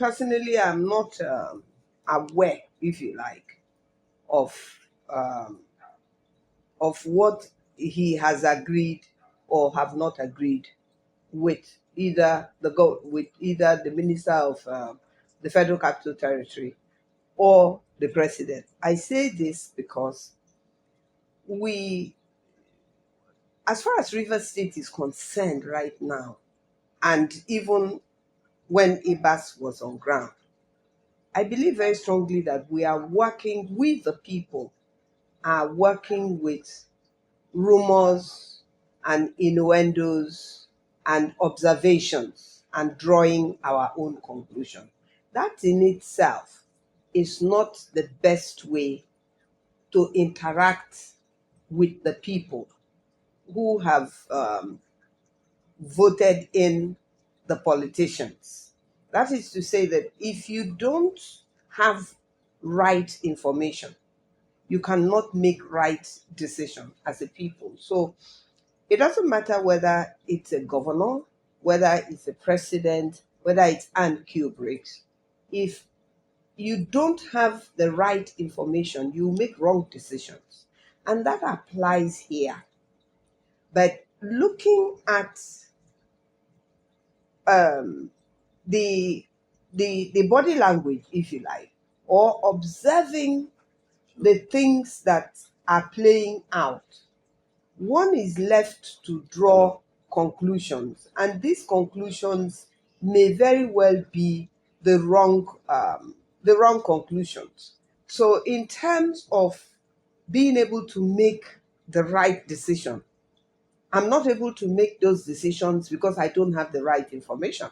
personally, I'm not aware, if you like, of um, what he has agreed or have not agreed with either the minister of the Federal Capital Territory or the president. I say this because we, as far as Rivers State is concerned right now, and even when Ibas was on ground, I believe very strongly that we are working with the people, are working with rumors and innuendos and observations and drawing our own conclusion. That in itself is not the best way to interact with the people who have voted in the politicians. That is to say that if you don't have right information, you cannot make right decision as a people. So it doesn't matter whether it's a governor, whether it's a president, whether it's Ann-Kio Briggs. If you don't have the right information, you make wrong decisions. And that applies here. But looking at the body language, if you like, or observing the things that are playing out, one is left to draw conclusions, and these conclusions may very well be the wrong conclusions. So, in terms of being able to make the right decision, I'm not able to make those decisions because I don't have the right information.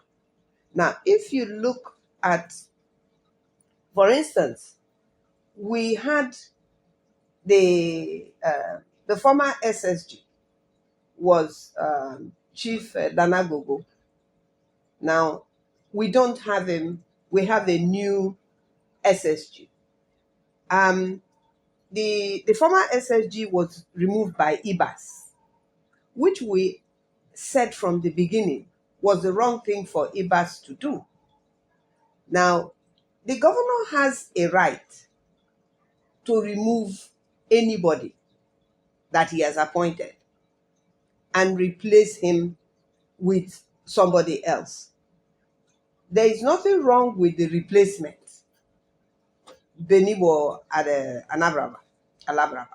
Now, if you look at, for instance, we had the former SSG was Chief Danagogo. Now, we don't have him. We have a new SSG. The former SSG was removed by Ibas, which we said from the beginning was the wrong thing for Ibas to do. Now, the governor has a right to remove anybody that he has appointed and replace him with somebody else. There is nothing wrong with the replacement. Benibo at Alabrava.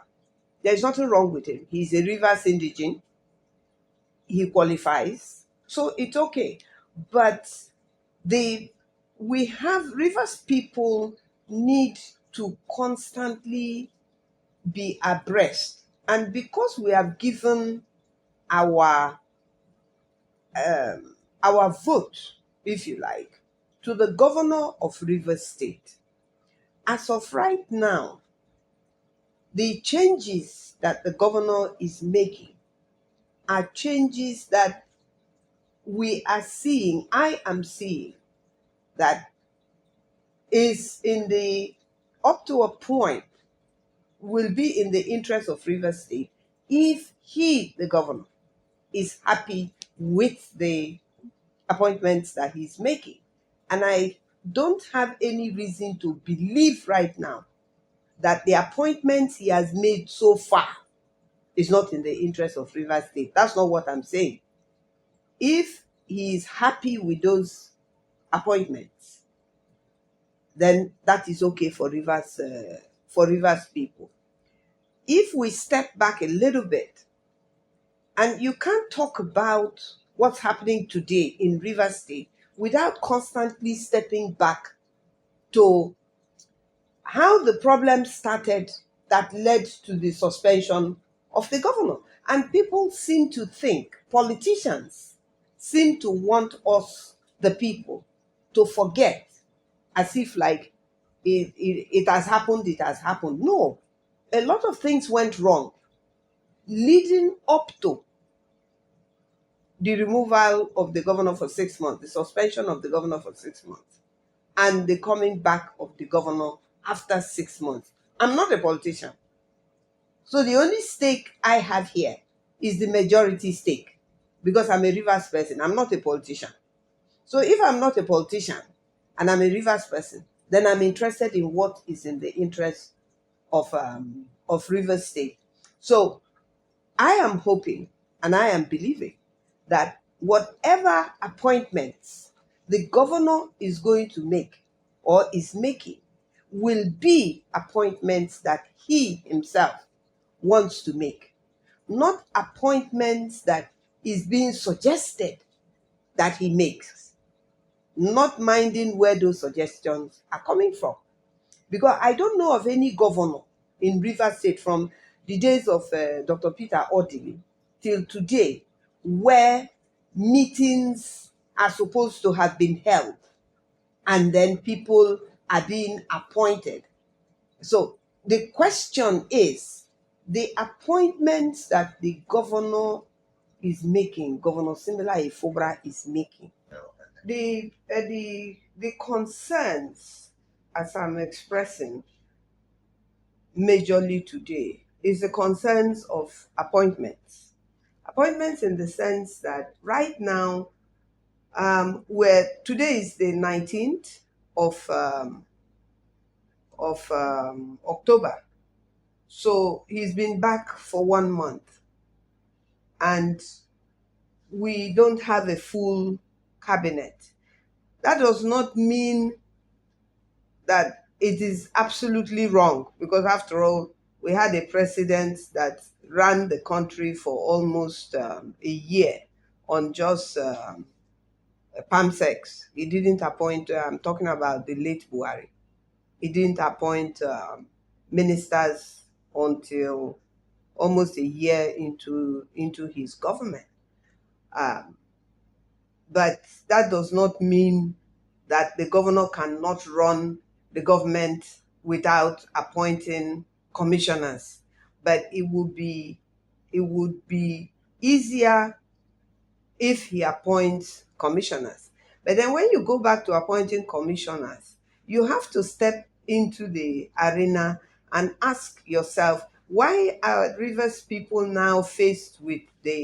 There is nothing wrong with him. He's a Rivers indigene. He qualifies. So it's okay. But we have Rivers people need to constantly be abreast. And because we have given our vote, if you like, to the governor of Rivers State, as of right now, the changes that the governor is making are changes that we are seeing, I am seeing, that is up to a point, will be in the interest of Rivers State if he, the governor, is happy with the appointments that he's making. And I don't have any reason to believe right now that the appointments he has made so far is not in the interest of Rivers State. That's not what I'm saying. If he is happy with those appointments, then that is okay for Rivers people. If we step back a little bit, and you can't talk about what's happening today in Rivers State without constantly stepping back to how the problem started that led to the suspension of the governor. And people seem to think, politicians seem to want us, the people, to forget, as if like it has happened, it has happened. No, a lot of things went wrong leading up to the removal of the governor for 6 months, the suspension of the governor for 6 months, and the coming back of the governor after 6 months. I'm not a politician. So the only stake I have here is the majority stake, because I'm a Rivers person. I'm not a politician. So if I'm not a politician, and I'm a Rivers person, then I'm interested in what is in the interest of Rivers State. So I am hoping and I am believing that whatever appointments the governor is going to make or is making will be appointments that he himself wants to make, not appointments that is being suggested that he makes, not minding where those suggestions are coming from. Because I don't know of any governor in Rivers State from the days of Dr. Peter Odili till today where meetings are supposed to have been held and then people are being appointed. So the question is, the appointments that the governor is making, Governor Similar Fubara is making, the concerns as I'm expressing majorly today is the concerns of appointments. Appointments in the sense that right now, where today is the 19th of October. So he's been back for 1 month and we don't have a full cabinet. That does not mean that it is absolutely wrong, because after all, we had a president that ran the country for almost a year on just palm sex. He didn't appoint, I'm talking about the late Buhari. He didn't appoint ministers until almost a year into his government. But that does not mean that the governor cannot run the government without appointing commissioners. But it would be easier if he appoints commissioners. But then when you go back to appointing commissioners, you have to step into the arena and ask yourself, why are Rivers people now faced with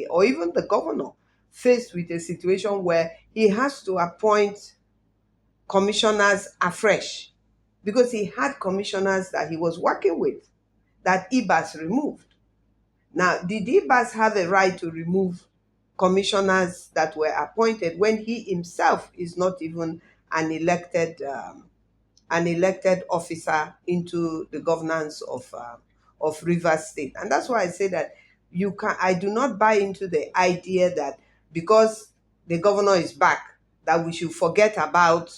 or even the governor, faced with a situation where he has to appoint commissioners afresh? Because he had commissioners that he was working with that Ibas removed. Now, did Ibas have a right to remove commissioners that were appointed when he himself is not even an elected officer into the governance of Rivers State? And that's why I say that I do not buy into the idea that because the governor is back, that we should forget about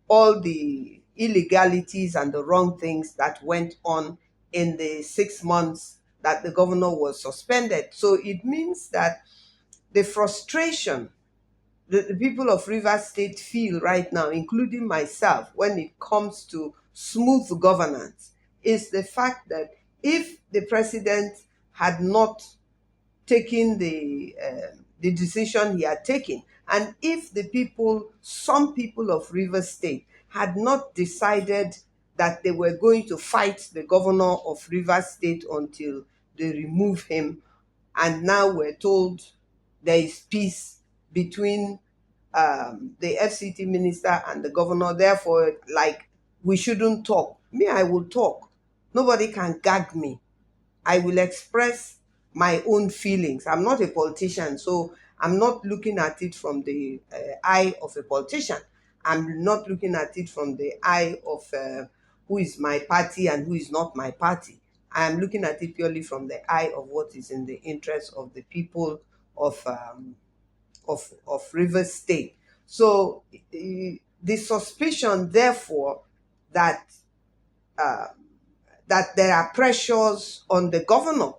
all the illegalities and the wrong things that went on in the 6 months that the governor was suspended. So it means that the frustration that the people of Rivers State feel right now, including myself, when it comes to smooth governance, is the fact that if the president had not taken the decision he had taken, and if some people of Rivers State had not decided that they were going to fight the governor of Rivers State until they remove him, and now we're told there is peace between the FCT minister and the governor, therefore, like, we shouldn't talk. Me, I will talk. Nobody can gag me. I will express my own feelings. I'm not a politician, so I'm not looking at it from the eye of a politician. I'm not looking at it from the eye of who is my party and who is not my party. I am looking at it purely from the eye of what is in the interest of the people of Rivers State. So the suspicion, therefore, that there are pressures on the governor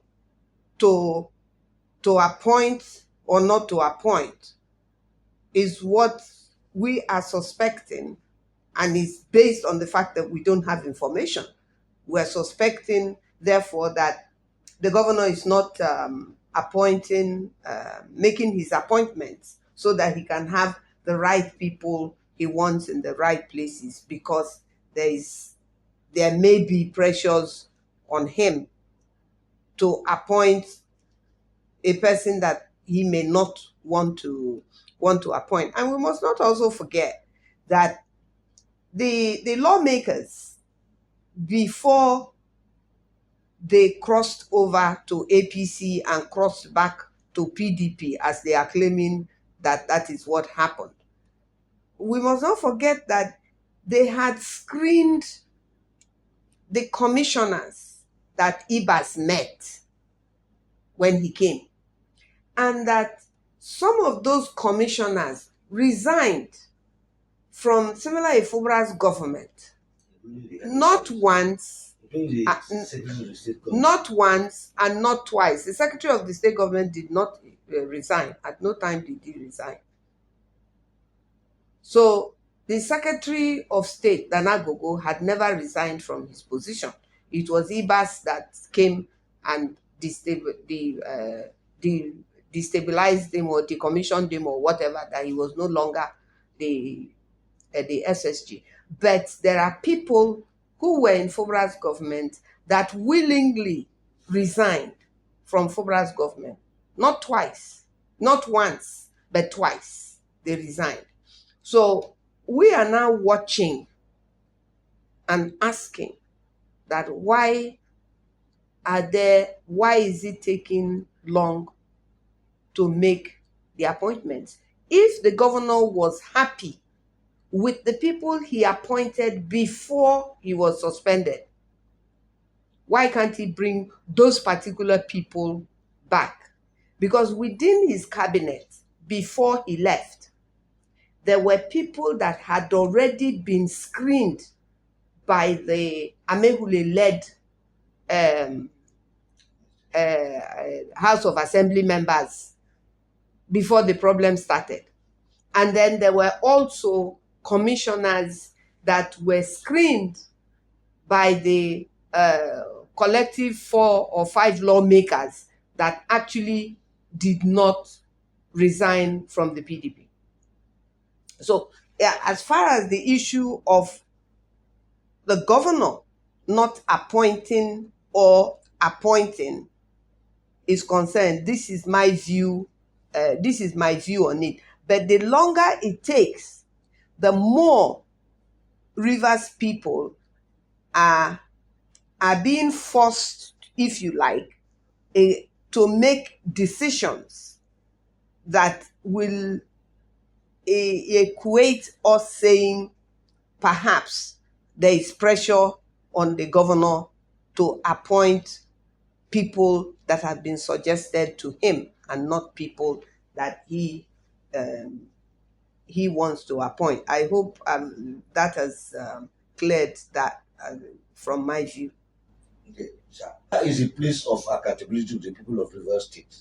to appoint or not to appoint is what we are suspecting, and is based on the fact that we don't have information. We're suspecting, therefore, that the governor is not making his appointments so that he can have the right people he wants in the right places, because there may be pressures on him to appoint a person that he may not want to appoint. And we must not also forget that the lawmakers, before they crossed over to APC and crossed back to PDP, as they are claiming that that is what happened, we must not forget that they had screened the commissioners that Ibas met when he came, and that some of those commissioners resigned from similar Fubara's government. Not once, not once and not twice. The Secretary of the State Government did not resign. At no time did he resign. So the Secretary of State, Danagogo, had never resigned from his position. It was Ibas that came and destabilized him or decommissioned him or whatever, that he was no longer the SSG. But there are people who were in Fubara's government that willingly resigned from Fubara's government. Not twice, not once, but twice they resigned. So we are now watching and asking that why is it taking long to make the appointments? If the governor was happy with the people he appointed before he was suspended, why can't he bring those particular people back? Because within his cabinet, before he left, there were people that had already been screened by the Amehule-led House of Assembly members before the problem started. And then there were also commissioners that were screened by the collective 4 or 5 lawmakers that actually did not resign from the PDP. So, yeah, as far as the issue of the governor not appointing or appointing is concerned, this is my view. This is my view on it. But the longer it takes, the more Rivers people are being forced, if you like, to make decisions that will equate us saying perhaps there is pressure on the governor to appoint people that have been suggested to him and not people that he wants to appoint. I hope that has cleared that from my view. Okay, sir. That is a place of accountability to the people of Rivers State.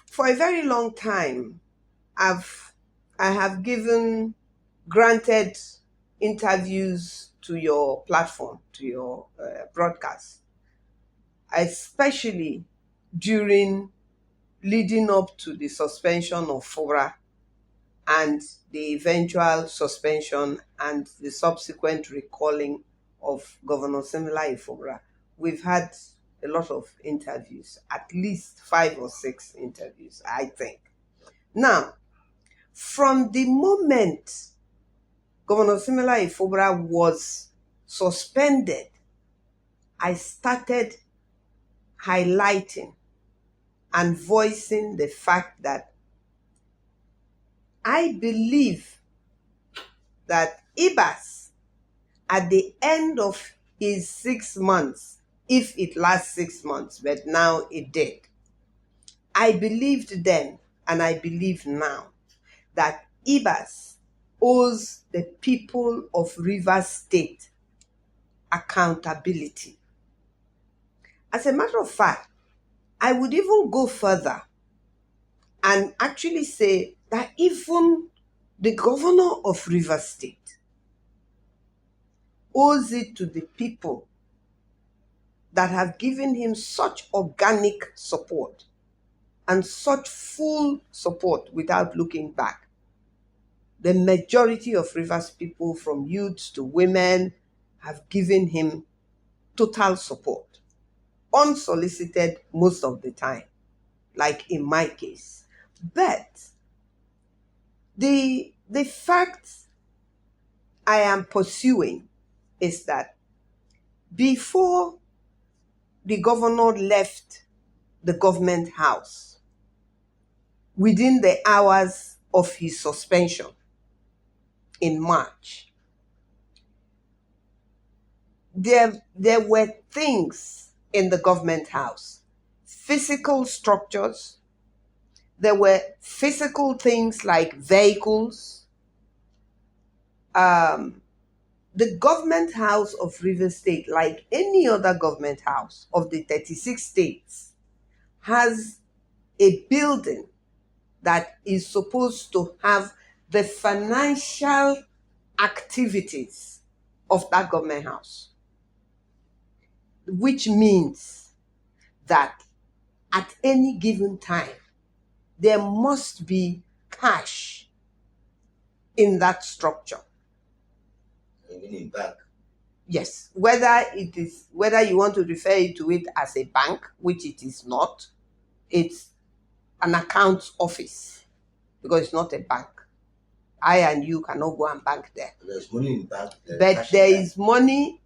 For a very long time, I have granted interviews to your platform, to your broadcast, especially leading up to the suspension of Fubara and the eventual suspension and the subsequent recalling of Governor Similai Fubara. We've had a lot of interviews, at least 5 or 6 interviews, I think. Now, from the moment Governor Similai Fubara was suspended, I started highlighting and voicing the fact that I believe that Ibas, at the end of his 6 months, if it lasts 6 months, but now it did, I believed then and I believe now that Ibas owes the people of Rivers State accountability. As a matter of fact, I would even go further and actually say that even the governor of Rivers State owes it to the people that have given him such organic support and such full support without looking back. The majority of Rivers people, from youths to women, have given him total support, unsolicited most of the time, like in my case. But the the fact I am pursuing is that before the governor left the government house, within the hours of his suspension in March, there were things in the government house, physical structures. There were physical things like vehicles. The government house of Rivers State, like any other government house of the 36 states, has a building that is supposed to have the financial activities of that government house, which means that at any given time, there must be cash in that structure. Meaning bank. Yes, whether you want to refer to it as a bank, which it is not, it's an account office, because it's not a bank. I and you cannot go and bank there. There's money in bank. But there is money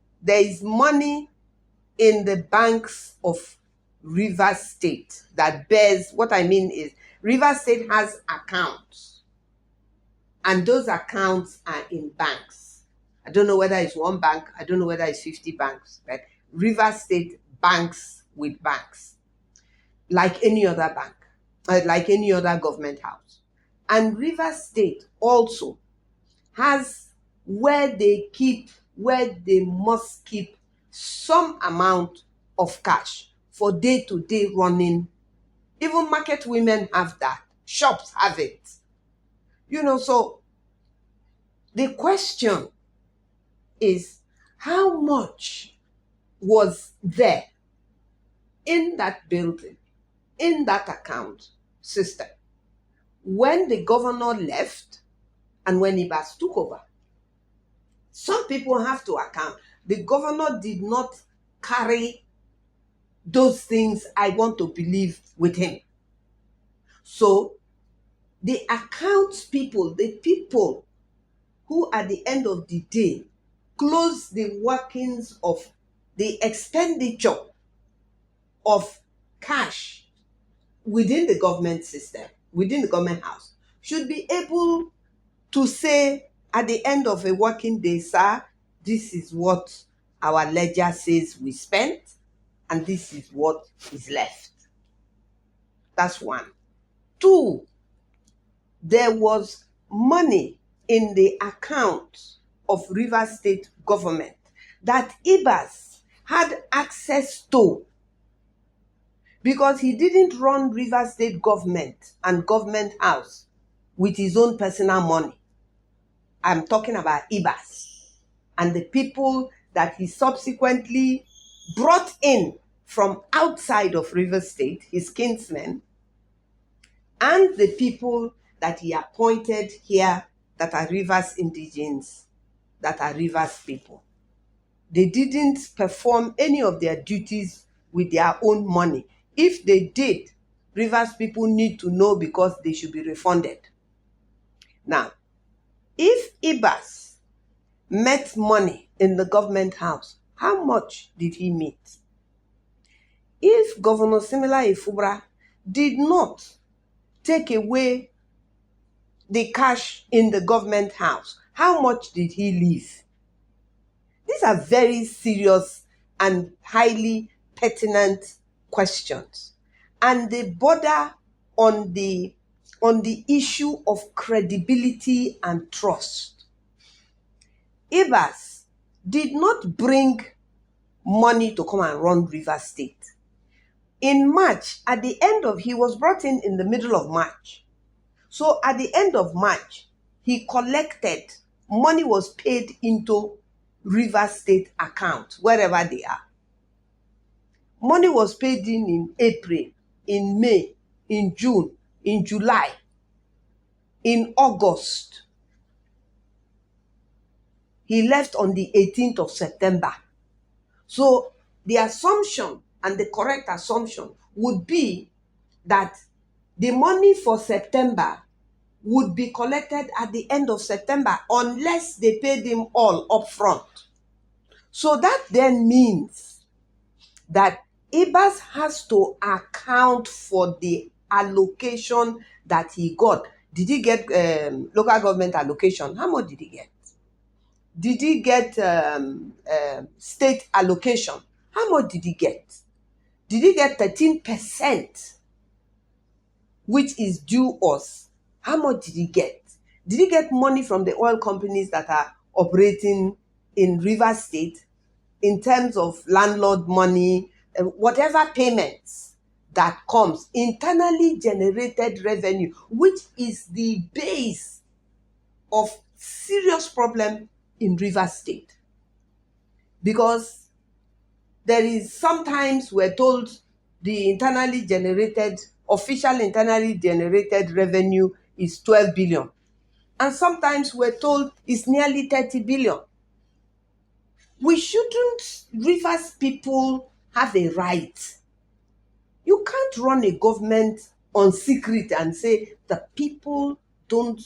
in the banks of Rivers State that bears. What I mean is, Rivers State has accounts, and those accounts are in banks. I don't know whether it's one bank, I don't know whether it's 50 banks, but Rivers State banks with banks, like any other bank, like any other government house. And Rivers State also has where they must keep some amount of cash for day-to-day running. Even market women have that. Shops have it. So the question is, how much was there in that building, in that account system, when the governor left and when Ibas took over? Some people have to account. The governor did not carry those things, I want to believe, with him. So the accounts people, the people who at the end of the day close the workings of the expenditure of cash within the government system, within the government house, should be able to say at the end of a working day, sir, this is what our ledger says we spent, and this is what is left. That's one. Two, there was money in the account of Rivers State government that Ibas had access to, because he didn't run Rivers State government and government house with his own personal money. I'm talking about Ibas and the people that he subsequently brought in from outside of Rivers State, his kinsmen, and the people that he appointed here that are Rivers indigenes, that are Rivers people. They didn't perform any of their duties with their own money. If they did, Rivers people need to know, because they should be refunded. Now, if Ibas met money in the government house, how much did he meet? If Governor Similar Fubara did not take away the cash in the government house, how much did he leave? These are very serious and highly pertinent questions, and they border on the issue of credibility and trust. Ibas did not bring money to come and run Rivers State. In March, he was brought in the middle of March. So at the end of March, he collected, money was paid into Rivers State account, wherever they are. Money was paid in April, in May, in June, in July, in August. He left on the 18th of September. So the assumption, and the correct assumption, would be that the money for September would be collected at the end of September unless they paid him all up front. So that then means that Ibas has to account for the allocation that he got. Did he get local government allocation? How much did he get? Did he get state allocation? How much did he get? Did he get 13%, which is due us? How much did he get? Did he get money from the oil companies that are operating in Rivers State in terms of landlord money, whatever payments that comes, internally generated revenue, which is the base of serious problem in Rivers State? Because there is sometimes we're told the official internally generated revenue is 12 billion. And sometimes we're told it's nearly 30 billion. Rivers people have a right. You can't run a government on secret and say the people don't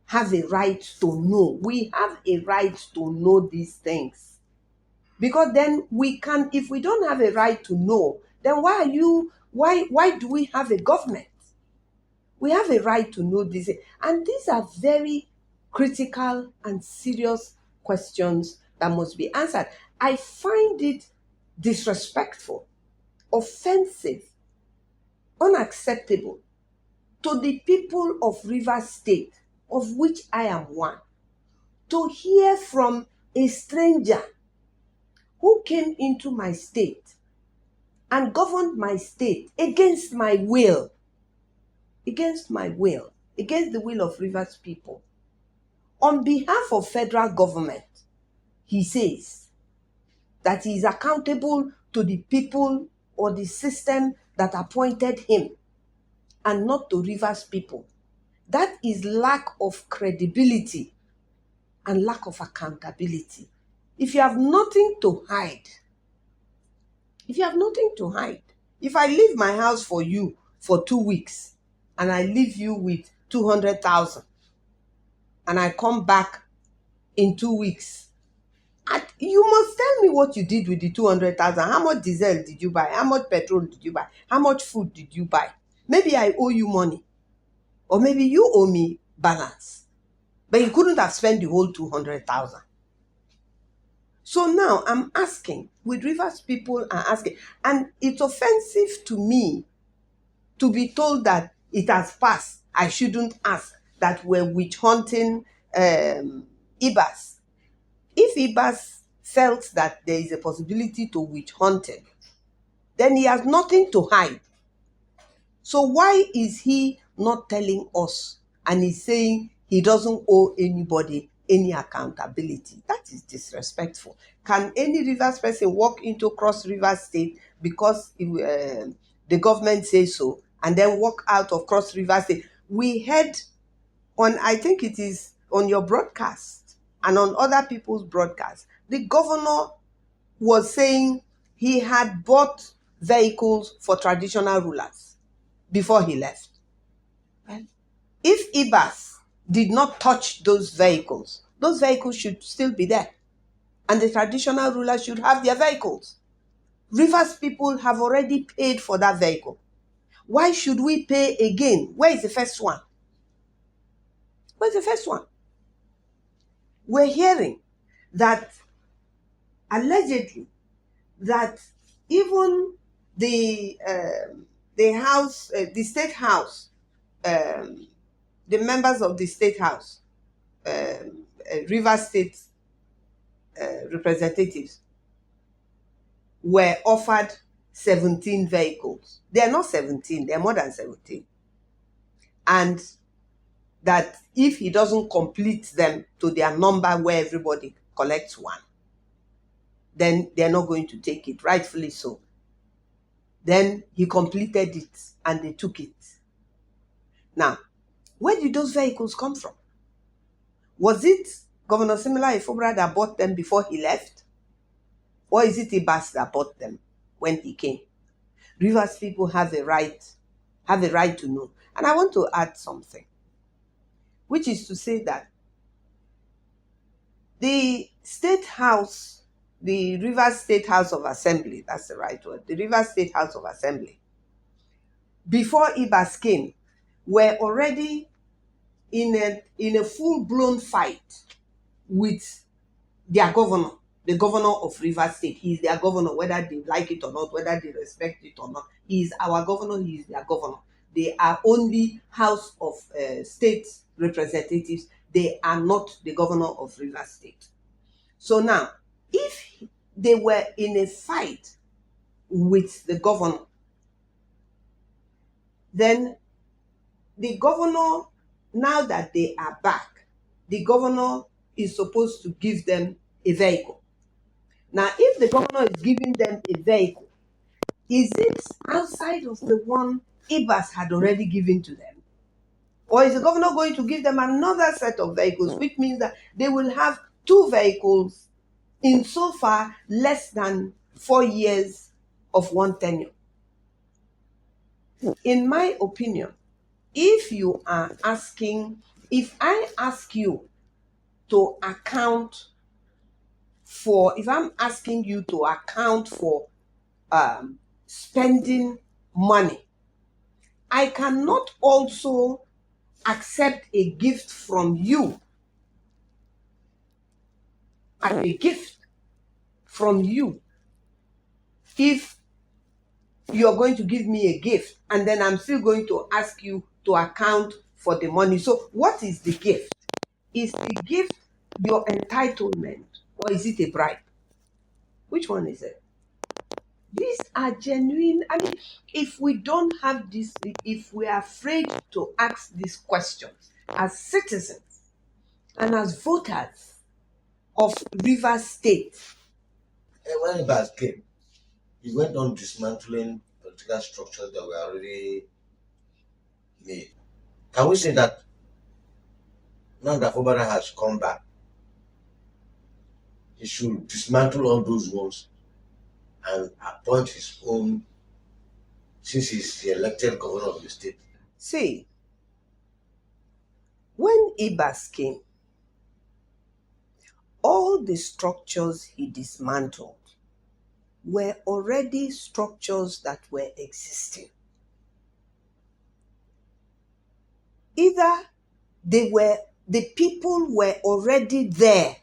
have a right to know. We have a right to know these things. Because then if we don't have a right to know, then why do we have a government? We have a right to know this. And these are very critical and serious questions that must be answered. I find it disrespectful, offensive, unacceptable to the people of Rivers State, of which I am one, to hear from a stranger who came into my state and governed my state against my will, against the will of Rivers people. On behalf of federal government, he says that he is accountable to the people or the system that appointed him and not to Rivers people. That is lack of credibility and lack of accountability. If you have nothing to hide, if I leave my house for you for 2 weeks and I leave you with 200,000 and I come back in 2 weeks, you must tell me what you did with the 200,000. How much diesel did you buy? How much petrol did you buy? How much food did you buy? Maybe I owe you money, or maybe you owe me balance, but you couldn't have spent the whole 200,000. So now I'm asking, with Rivers people are asking, and it's offensive to me to be told that it has passed. I shouldn't ask, that we're witch hunting Ibas. If Ibas felt that there is a possibility to witch hunt him, then he has nothing to hide. So why is he not telling us and he's saying he doesn't owe anybody any accountability? That is disrespectful. Can any Rivers person walk into Cross River State because the government says so and then walk out of Cross River State? We heard on, I think it is on your broadcast and on other people's broadcasts, the governor was saying he had bought vehicles for traditional rulers before he left. Well, if Ibas did not touch those vehicles should still be there. And the traditional rulers should have their vehicles. Rivers people have already paid for that vehicle. Why should we pay again? Where is the first one? Where's the first one? We're hearing that allegedly that even the house, the state house, the members of the state house, Rivers State representatives, were offered 17 vehicles. They are not 17, they are more than 17. And that if he doesn't complete them to their number where everybody collects one, then they're not going to take it, rightfully so. Then he completed it and they took it. Now, where did those vehicles come from? Was it Governor Simila Fubara that bought them before he left? Or is it Ibas that bought them when he came? Rivers people have a right to know. And I want to add something. which is to say that the State House, the Rivers State House of Assembly, that's the right word, the Rivers State House of Assembly, before Ibas came, were already in a full-blown fight with their governor, the governor of Rivers State. He is their governor, whether they like it or not, whether they respect it or not. He is our governor, he is their governor. They are only House of State representatives. They are not the governor of Rivers State. So now, if they were in a fight with the governor, then the governor, now that they are back, the governor is supposed to give them a vehicle. Now, if the governor is giving them a vehicle, is it outside of the one Ibas had already given to them? Or is the governor going to give them another set of vehicles, which means that they will have 2 vehicles in so far less than 4 years of one tenure? In my opinion, if I ask you to account for, if I'm asking you to account for spending money, I cannot also accept a gift from you as a gift from you if you're going to give me a gift and then I'm still going to ask you to account for the money. So what is the gift? Is the gift your entitlement, or is it a bribe? Which one is it? These are genuine. I mean, if we don't have this, if we are afraid to ask these questions as citizens and as voters of Rivers State. When Ibas came, he went on dismantling political structures that were already made. Can we say that now that Fubara has come back, he should dismantle all those ones and appoint his own, since he's the elected governor of the state? See, when Ibas came, all the structures he dismantled were already structures that were existing. Either the people were already there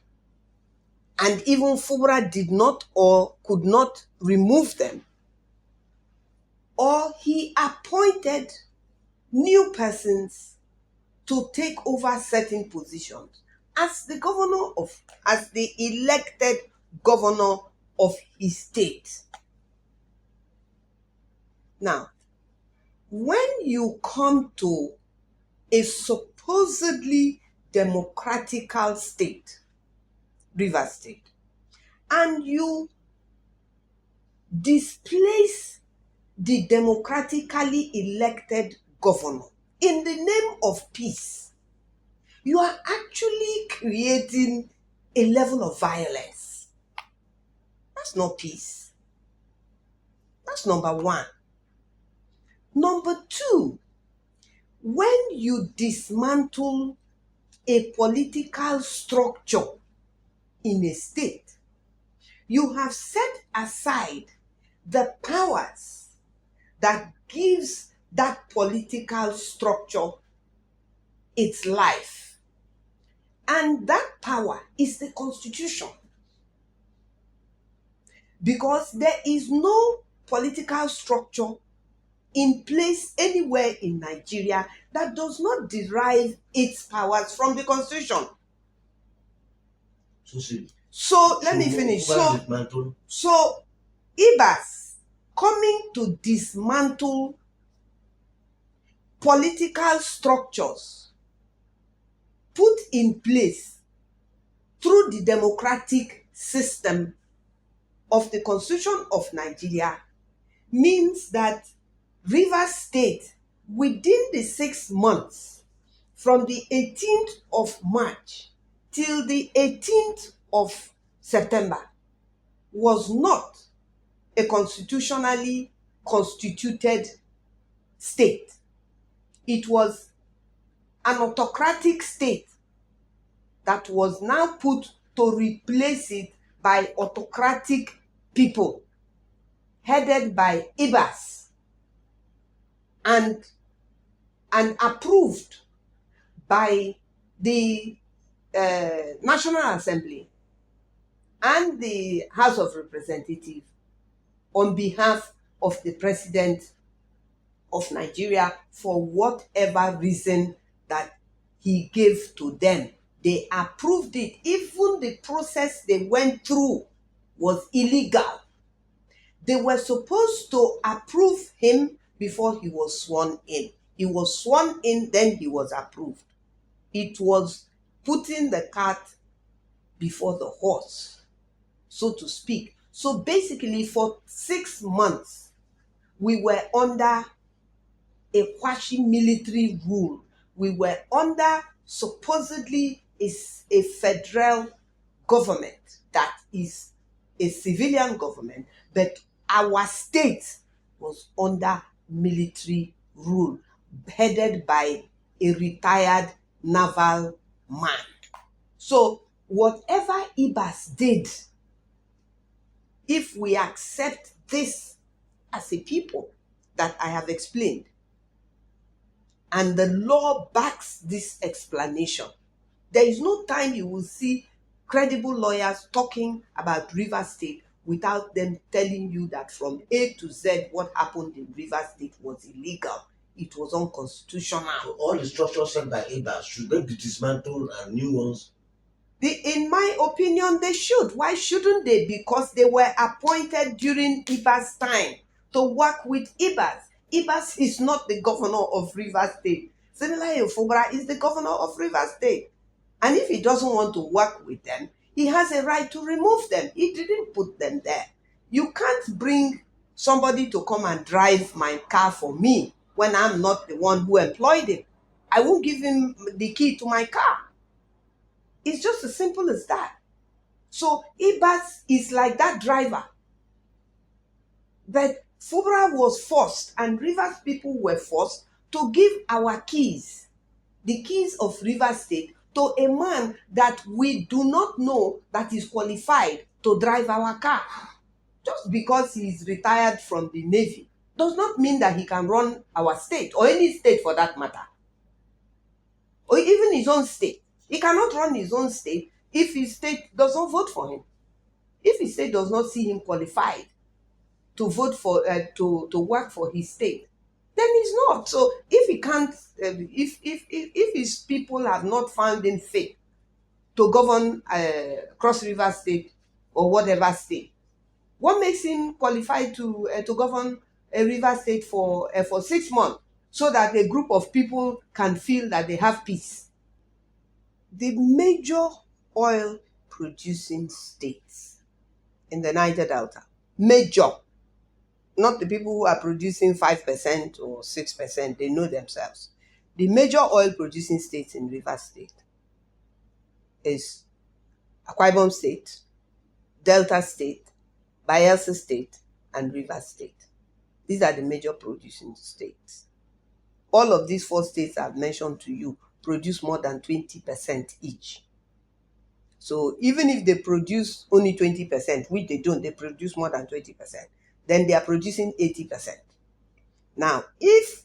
and even Fubara did not or could not remove them, or he appointed new persons to take over certain positions as the elected governor of his state. Now, when you come to a supposedly democratical state, Rivers State, and you displace the democratically elected governor in the name of peace, you are actually creating a level of violence. That's not peace. That's number one. Number two, when you dismantle a political structure in a state, you have set aside the powers that gives that political structure its life. And that power is the Constitution. Because there is no political structure in place anywhere in Nigeria that does not derive its powers from the Constitution. So let me finish. So Ibas coming to dismantle political structures put in place through the democratic system of the Constitution of Nigeria means that Rivers State, within the 6 months from the 18th of March till the 18th of September, was not a constitutionally constituted state. It was an autocratic state that was now put to replace it by autocratic people headed by Ibas and approved by the National Assembly and the House of Representatives on behalf of the President of Nigeria for whatever reason that he gave to them. They approved it. Even the process they went through was illegal. They were supposed to approve him before he was sworn in. He was sworn in, then he was approved. It was putting the cart before the horse, so to speak. So basically, for 6 months, we were under a quasi-military rule. We were under supposedly a federal government that is a civilian government, but our state was under military rule, headed by a retired naval man. So whatever Ibas did, if we accept this as a people that I have explained, and the law backs this explanation, there is no time you will see credible lawyers talking about Rivers State without them telling you that from A to Z what happened in Rivers State was illegal. It was unconstitutional. So all the structures set by Ibas, should they be dismantled and new ones? In my opinion, they should. Why shouldn't they? Because they were appointed during Ibas' time to work with Ibas. Ibas is not the governor of Rivers State. Similarly, Fubara is the governor of Rivers State. And if he doesn't want to work with them, he has a right to remove them. He didn't put them there. You can't bring somebody to come and drive my car for me when I'm not the one who employed him. I won't give him the key to my car. It's just as simple as that. So Ibas is like that driver. But Fubara was forced, and Rivers people were forced to give our keys, the keys of Rivers State, to a man that we do not know that is qualified to drive our car. Just because he's retired from the Navy does not mean that he can run our state, or any state for that matter, or even his own state. He cannot run his own state if his state does not vote for him. If his state does not see him qualified to vote for, to work for his state, then he's not. So if he can't, if his people have not found him fit to govern Cross River State or whatever state, what makes him qualified to govern a River State for 6 months so that a group of people can feel that they have peace? The major oil producing states in the Niger Delta, major, not the people who are producing 5% or 6%, they know themselves. The major oil producing states in Rivers State is Akwa-Ibom State, Delta State, Bayelsa State, and Rivers State. These are the major producing states. All of these 4 states I've mentioned to you produce more than 20% each. So even if they produce only 20%, which they don't, they produce more than 20%, then they are producing 80%. Now, if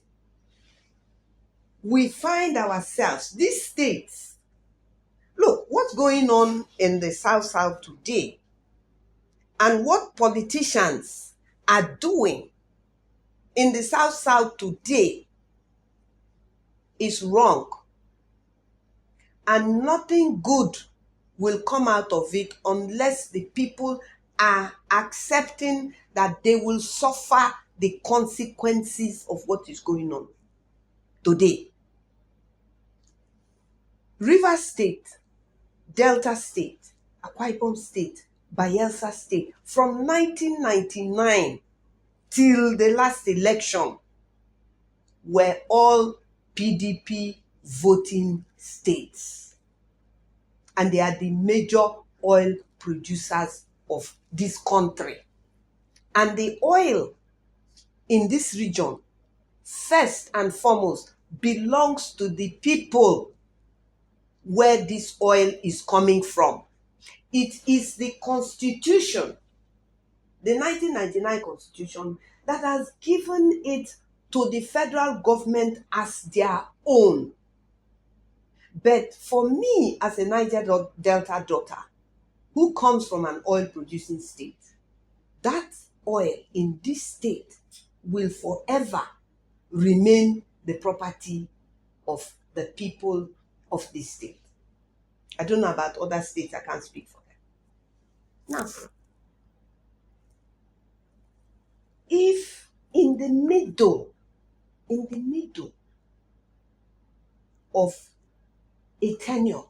we find ourselves, these states, look, what's going on in the South today and what politicians are doing in the South today is wrong. And nothing good will come out of it unless the people are accepting that they will suffer the consequences of what is going on today. Rivers State, Delta State, Akwa-Ibom State, Bayelsa State, from 1999 till the last election, were all PDP voting states. And they are the major oil producers of this country. And the oil in this region, first and foremost, belongs to the people where this oil is coming from. It is the Constitution, the 1999 Constitution, that has given it to the federal government as their own. But for me, as a Niger Delta daughter, who comes from an oil-producing state, that oil in this state will forever remain the property of the people of this state. I don't know about other states, I can't speak for them. Now, if in the middle of a tenure,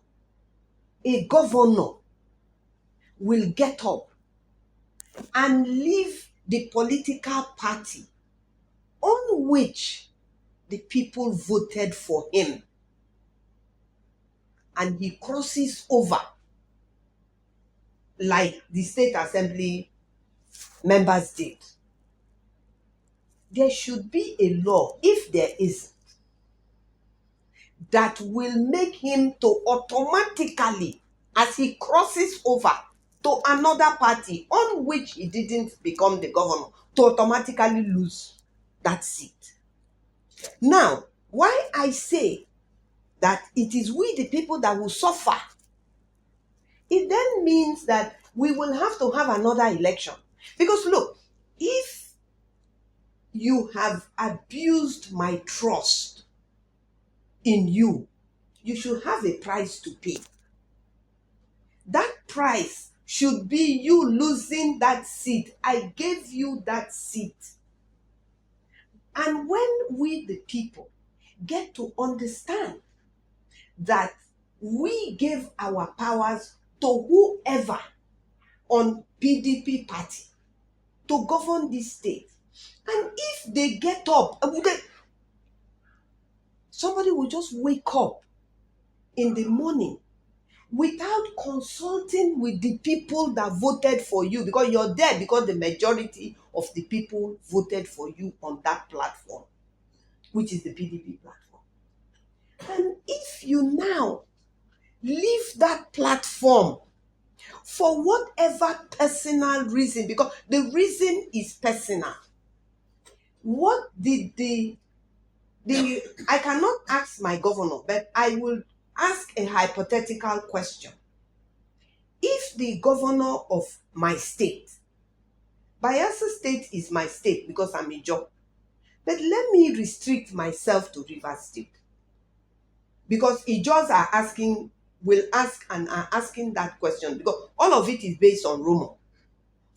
a governor will get up and leave the political party on which the people voted for him, and he crosses over like the state assembly members did, there should be a law, if there is, that will make him to automatically, as he crosses over to another party on which he didn't become the governor, to automatically lose that seat. Now, why I say that it is we the people that will suffer, it then means that we will have to have another election. Because look, if you have abused my trust in you, you should have a price to pay. That price should be you losing that seat. I gave you that seat. And when we the people get to understand that we gave our powers to whoever on PDP party to govern this state, and if they get up, somebody will just wake up in the morning without consulting with the people that voted for you, because you're there because the majority of the people voted for you on that platform, which is the PDP platform. And if you now leave that platform for whatever personal reason, because the reason is personal, what did I cannot ask my governor, but I will ask a hypothetical question. If the governor of my state, Bayelsa State is my state because I'm a job, but let me restrict myself to Rivers State, because Ijos will ask and are asking that question, because all of it is based on rumor.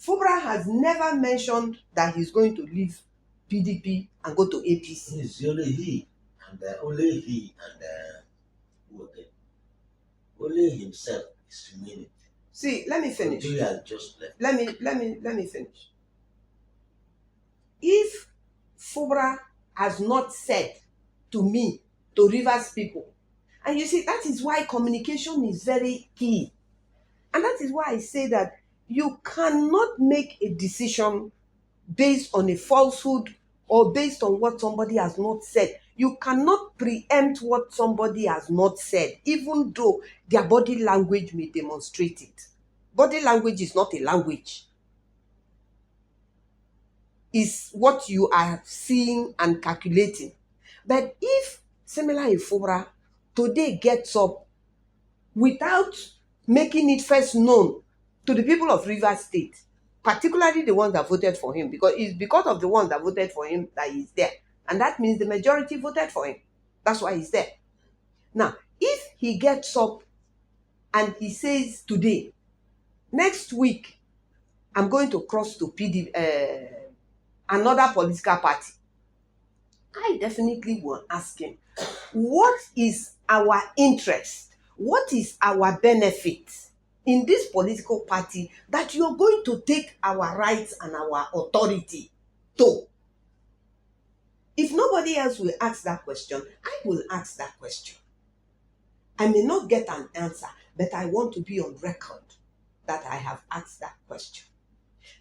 Fubara has never mentioned that he's going to leave PDP and go to APC. It's only he, and only himself is remaining. See, let me finish. Duly has just left. Let me finish. If Fubara has not said to me, to Rivers people, and you see, that is why communication is very key. And that is why I say that you cannot make a decision based on a falsehood or based on what somebody has not said. You cannot preempt what somebody has not said, even though their body language may demonstrate it. Body language is not a language. It's what you are seeing and calculating. But if similar Fubara today gets up without making it first known to the people of Rivers State, particularly the ones that voted for him, because it's because of the ones that voted for him that he's there. And that means the majority voted for him. That's why he's there. Now, if he gets up and he says today, next week, I'm going to cross to another political party, I definitely will ask him, what is our interest? What is our benefit in this political party that you're going to take our rights and our authority to? If nobody else will ask that question, I will ask that question. I may not get an answer, but I want to be on record that I have asked that question.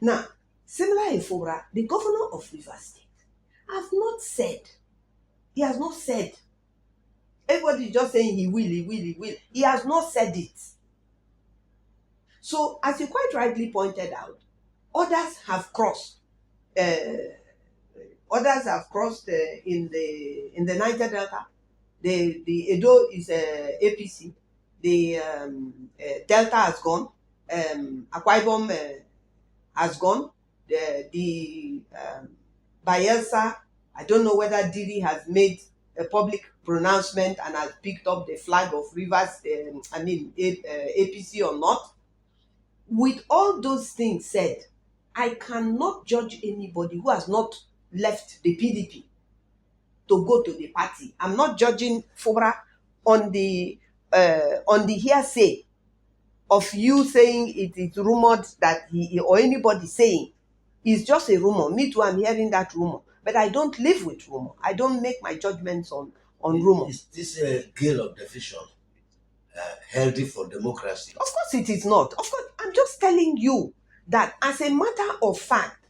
Now, similar in Fubara, the governor of Rivers State, he has not said Everybody is just saying he will, he will, he will. He has not said it. So, as you quite rightly pointed out, others have crossed. Others have crossed in the Niger Delta. The Edo is APC. The Delta has gone. Akwa Ibom has gone. The Bayelsa, I don't know whether Duly has made a public pronouncement and has picked up the flag of Rivers, APC or not. With all those things said, I cannot judge anybody who has not left the PDP to go to the party. I'm not judging Fubara on the hearsay of you saying it is rumored that he or anybody saying it's just a rumor. Me too, I'm hearing that rumor, but I don't live with rumor. I don't make my judgments on rumor. Is this a gale of division healthy for democracy? Of course it is not. Of course, I'm just telling you that as a matter of fact,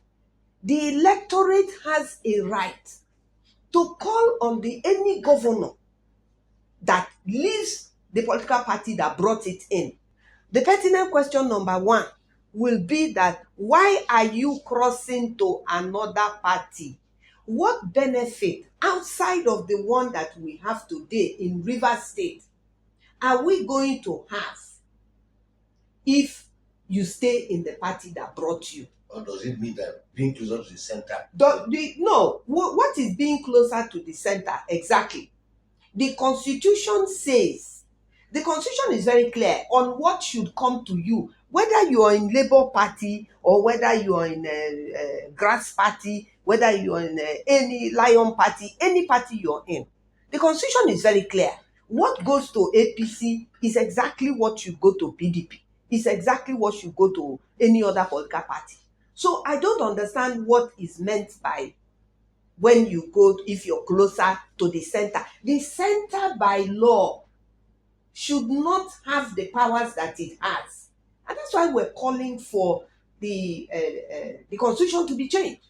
the electorate has a right to call on any governor that leaves the political party that brought it in. The pertinent question number one will be that why are you crossing to another party? What benefit outside of the one that we have today in Rivers State are we going to have if you stay in the party that brought you? Or does it mean that being closer to the center? No. What is being closer to the center exactly? The Constitution says, the Constitution is very clear on what should come to you, whether you are in Labour Party or whether you are in a Grass Party, whether you are in any Lion Party, any party you're in. The Constitution is very clear. What goes to APC is exactly what should go to PDP. It's exactly what should go to any other political party. So I don't understand what is meant by when you go, if you're closer to the center. The center by law should not have the powers that it has. And that's why we're calling for the Constitution to be changed.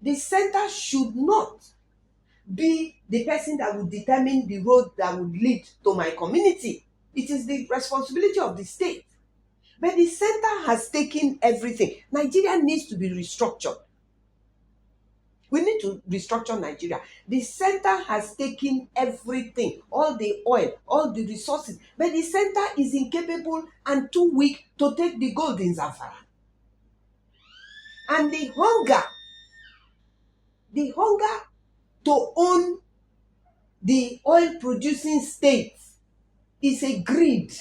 The center should not be the person that would determine the road that would lead to my community. It is the responsibility of the state. But the center has taken everything. Nigeria needs to be restructured. We need to restructure Nigeria. The center has taken everything, all the oil, all the resources. But the center is incapable and too weak to take the gold in Zamfara. And the hunger to own the oil producing states is a greed.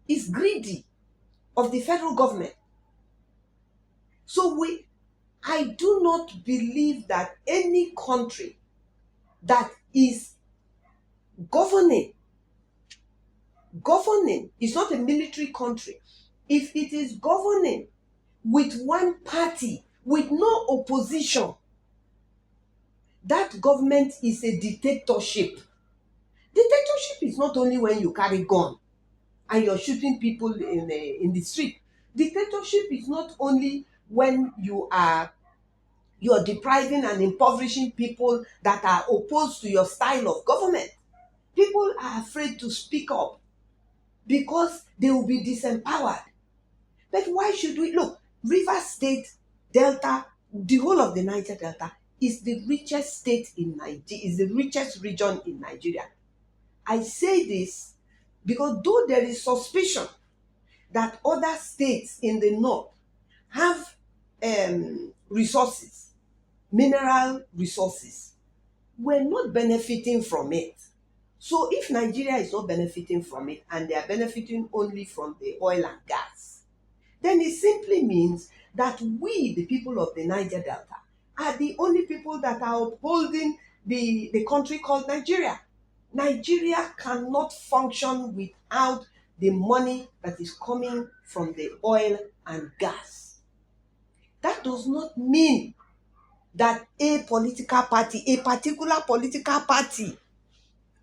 It's greedy of the federal government. So I do not believe that any country that is governing is not a military country. If it is governing with one party, with no opposition, that government is a dictatorship. Dictatorship is not only when you carry gun and you're shooting people in the street. Dictatorship is not only when you're depriving and impoverishing people that are opposed to your style of government. People are afraid to speak up because they will be disempowered. But why should we? Look, Rivers State, Delta, the whole of the Niger Delta is the richest state in Nigeria, is the richest region in Nigeria. I say this because though there is suspicion that other states in the north have resources, mineral resources, we're not benefiting from it. So if Nigeria is not benefiting from it and they are benefiting only from the oil and gas, then it simply means that we, the people of the Niger Delta, are the only people that are upholding the country called Nigeria. Nigeria cannot function without the money that is coming from the oil and gas. That does not mean that a political party, a particular political party,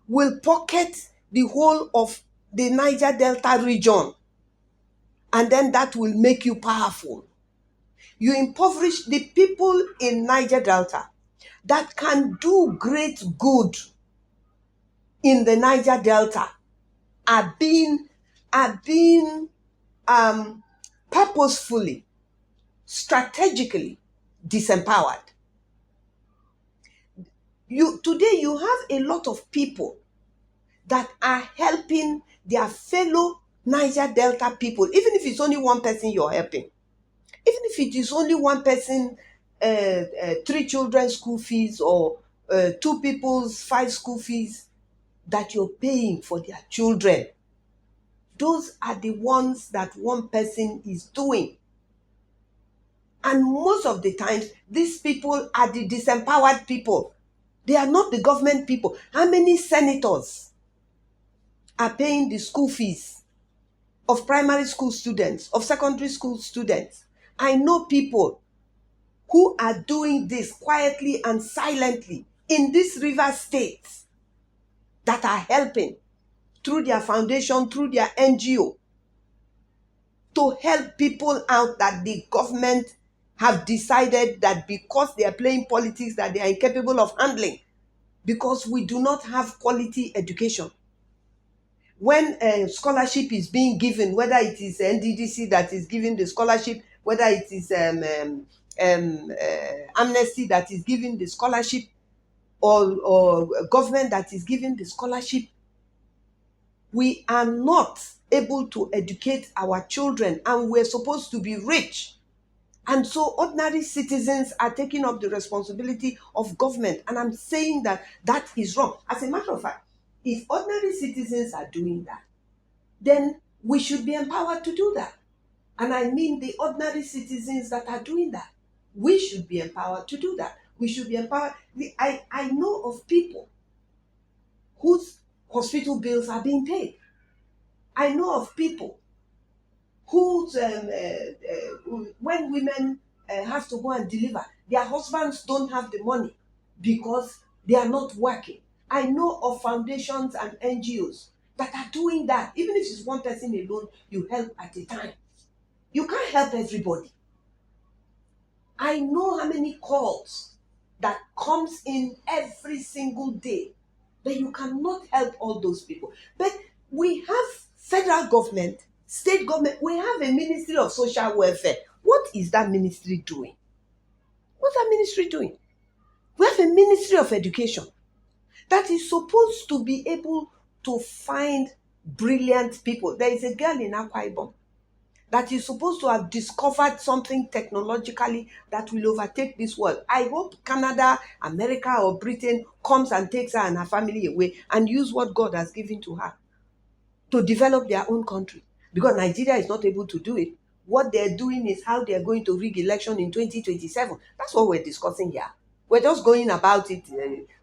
will pocket the whole of the Niger Delta region and then that will make you powerful. You impoverish the people in Niger Delta that can do great good in the Niger Delta are being purposefully, strategically disempowered. Today you have a lot of people that are helping their fellow Niger Delta people, even if it's only one person you're helping, even if it is only one person, 3 children's school fees, or 2 people's 5 school fees that you're paying for their children. Those are the ones that one person is doing. And most of the times, these people are the disempowered people. They are not the government people. How many senators are paying the school fees of primary school students, of secondary school students? I know people who are doing this quietly and silently in these river states that are helping through their foundation, through their NGO, to help people out that the government have decided that because they are playing politics that they are incapable of handling, because we do not have quality education. When a scholarship is being given, whether it is NDDC that is giving the scholarship, whether it is Amnesty that is giving the scholarship, or government that is giving the scholarship, we are not able to educate our children, and we're supposed to be rich. And so ordinary citizens are taking up the responsibility of government. And I'm saying that that is wrong. As a matter of fact, if ordinary citizens are doing that, then we should be empowered to do that. And I mean the ordinary citizens that are doing that. We should be empowered to do that. We should be empowered. I know of people whose hospital bills are being paid. I know of people whose, when women have to go and deliver, their husbands don't have the money because they are not working. I know of foundations and NGOs that are doing that. Even if it's one person alone, you help at a time. You can't help everybody. I know how many calls that comes in every single day, but you cannot help all those people. But we have federal government, state government, we have a Ministry of Social Welfare. What is that ministry doing? What's that ministry doing? We have a Ministry of Education that is supposed to be able to find brilliant people. There is a girl in Akwa Ibom that is supposed to have discovered something technologically that will overtake this world. I hope Canada, America, or Britain comes and takes her and her family away and use what God has given to her to develop their own country. Because Nigeria is not able to do it. What they're doing is how they're going to rig election in 2027. That's what we're discussing here. We're just going about it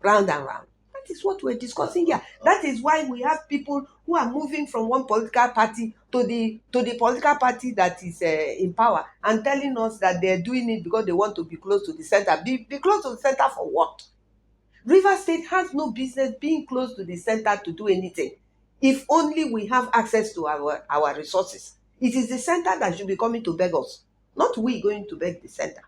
round and round. That is what we're discussing here. That is why we have people who are moving from one political party to the political party that is in power, and telling us that they're doing it because they want to be close to the center. Be close to the center for what? River State has no business being close to the center to do anything. If only we have access to our resources. It is the center that should be coming to beg us, not we going to beg the center.